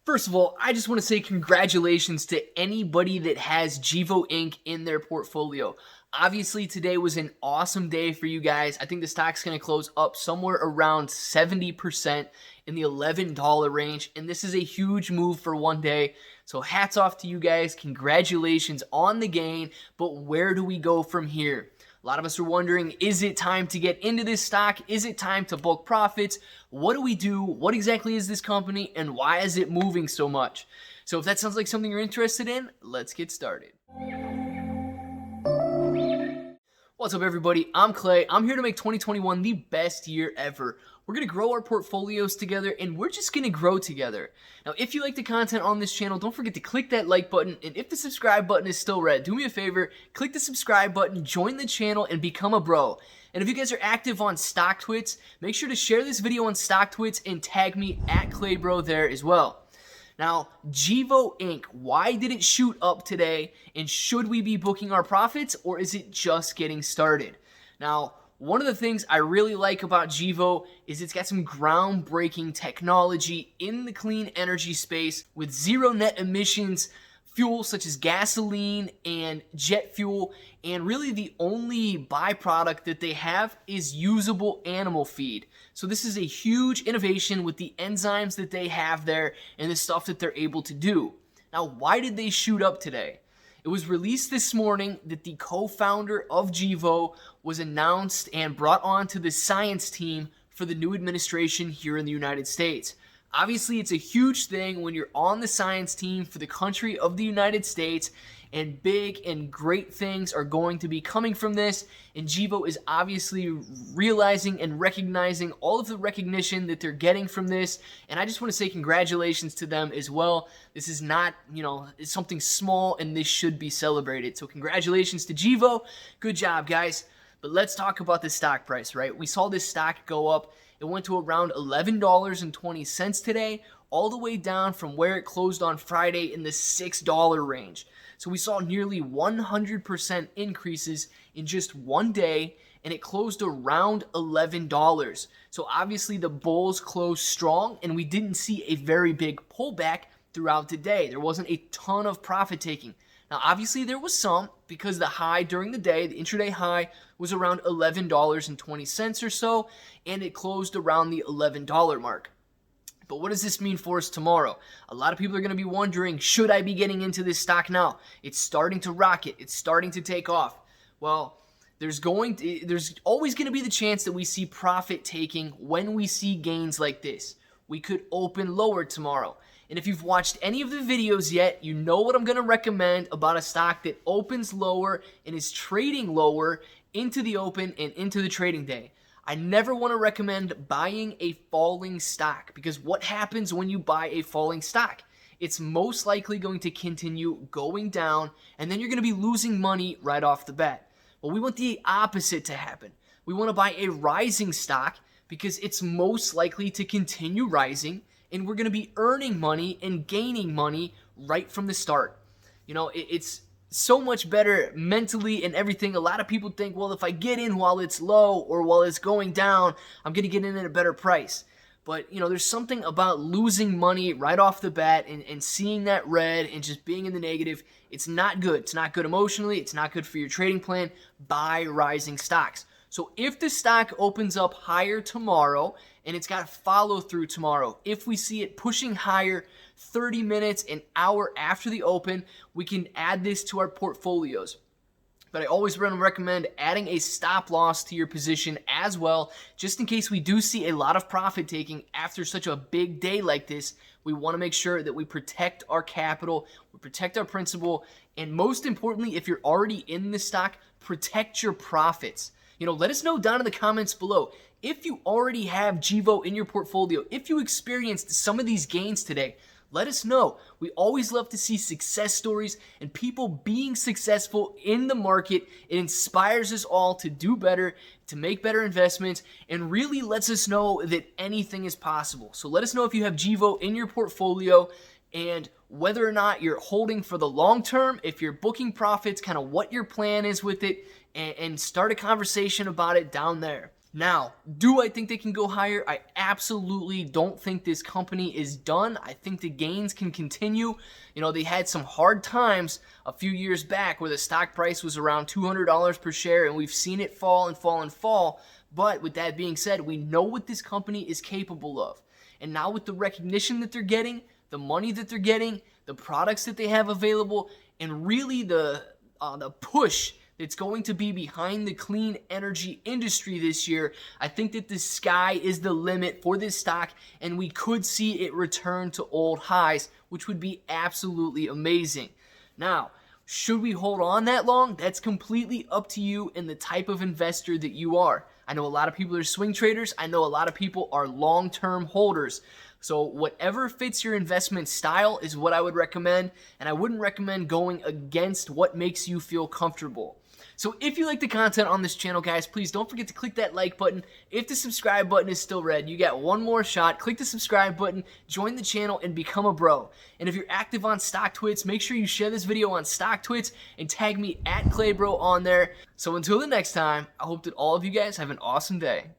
First of all, I just want to say congratulations to anybody that has Gevo Inc. in their portfolio. Obviously, today was an awesome day for you guys. I think the stock's going to close up somewhere around 70% in the $11 range, and this is a huge move for one day. So hats off to you guys. Congratulations on the gain, but where do we go from here? A lot of us are wondering, is it time to get into this stock? Is it time to book profits? What do we do? What exactly is this company, and why is it moving so much? So if that sounds like something you're interested in, let's get started. What's up, everybody? I'm Clay. I'm here to make 2021 the best year ever. We're going to grow our portfolios together, and we're just going to grow together. Now, if you like the content on this channel, don't forget to click that like button, and if the subscribe button is still red, do me a favor, click the subscribe button, join the channel, and become a bro. And if you guys are active on StockTwits, make sure to share this video on StockTwits and tag me at ClayBro there as well. Now, Gevo Inc., why did it shoot up today, and should we be booking our profits, or is it just getting started? Now, one of the things I really like about Gevo is it's got some groundbreaking technology in the clean energy space with zero net emissions fuels such as gasoline and jet fuel, and really the only byproduct that they have is usable animal feed. So this is a huge innovation with the enzymes that they have there and the stuff that they're able to do. Now, why did they shoot up today? It was released this morning that the co-founder of Gevo was announced and brought onto the science team for the new administration here in the United States. Obviously, it's a huge thing when you're on the science team for the country of the United States, and big and great things are going to be coming from this, and Gevo is obviously realizing and recognizing all of the recognition that they're getting from this, and I just want to say congratulations to them as well. This is not, it's something small, and this should be celebrated. So congratulations to Gevo. Good job, guys. But let's talk about the stock price, right? We saw this stock go up. It went to around $11.20 today, all the way down from where it closed on Friday in the $6 range. So we saw nearly 100% increases in just one day, and it closed around $11. So obviously the bulls closed strong, and we didn't see a very big pullback throughout the day. There wasn't a ton of profit taking. Now, obviously, there was some because the high during the day, the intraday high, was around $11.20 or so, and it closed around the $11 mark. But what does this mean for us tomorrow? A lot of people are going to be wondering, should I be getting into this stock now? It's starting to rocket. It's starting to take off. Well, there's always going to be the chance that we see profit taking when we see gains like this. We could open lower tomorrow. And if you've watched any of the videos yet, you know what I'm going to recommend about a stock that opens lower and is trading lower into the open and into the trading day. I never want to recommend buying a falling stock, because what happens when you buy a falling stock? It's most likely going to continue going down, and then you're going to be losing money right off the bat. Well, we want the opposite to happen. We want to buy a rising stock because it's most likely to continue rising, and we're going to be earning money and gaining money right from the start. It's so much better mentally and everything. A lot of people think, well, if I get in while it's low or while it's going down, I'm going to get in at a better price. But, there's something about losing money right off the bat and seeing that red and just being in the negative. It's not good. It's not good emotionally. It's not good for your trading plan. Buy rising stocks. So if the stock opens up higher tomorrow and it's got follow through tomorrow, if we see it pushing higher 30 minutes, an hour after the open, we can add this to our portfolios. But I always recommend adding a stop loss to your position as well, just in case we do see a lot of profit taking after such a big day like this. We want to make sure that we protect our capital, we protect our principal, and most importantly, if you're already in the stock, protect your profits. Let us know down in the comments below if you already have Gevo in your portfolio, if you experienced some of these gains today. Let us know. We always love to see success stories and people being successful in the market. It inspires us all to do better, to make better investments, and really lets us know that anything is possible. So let us know if you have Gevo in your portfolio and whether or not you're holding for the long term, if you're booking profits, kind of what your plan is with it, and start a conversation about it down there. Now, do I think they can go higher? I absolutely don't think this company is done. I think the gains can continue. You know, they had some hard times a few years back where the stock price was around $200 per share, and we've seen it fall and fall and fall. But with that being said, we know what this company is capable of. And now with the recognition that they're getting, the money that they're getting, the products that they have available, and really the push that's going to be behind the clean energy industry this year, I think that the sky is the limit for this stock, and we could see it return to old highs, which would be absolutely amazing. Now, should we hold on that long? That's completely up to you and the type of investor that you are. I know a lot of people are swing traders. I know a lot of people are long-term holders. So whatever fits your investment style is what I would recommend, and I wouldn't recommend going against what makes you feel comfortable. So if you like the content on this channel, guys, please don't forget to click that like button. If the subscribe button is still red, you got one more shot. Click the subscribe button, join the channel, and become a bro. And if you're active on StockTwits, make sure you share this video on StockTwits and tag me @ClayBro on there. So until the next time, I hope that all of you guys have an awesome day.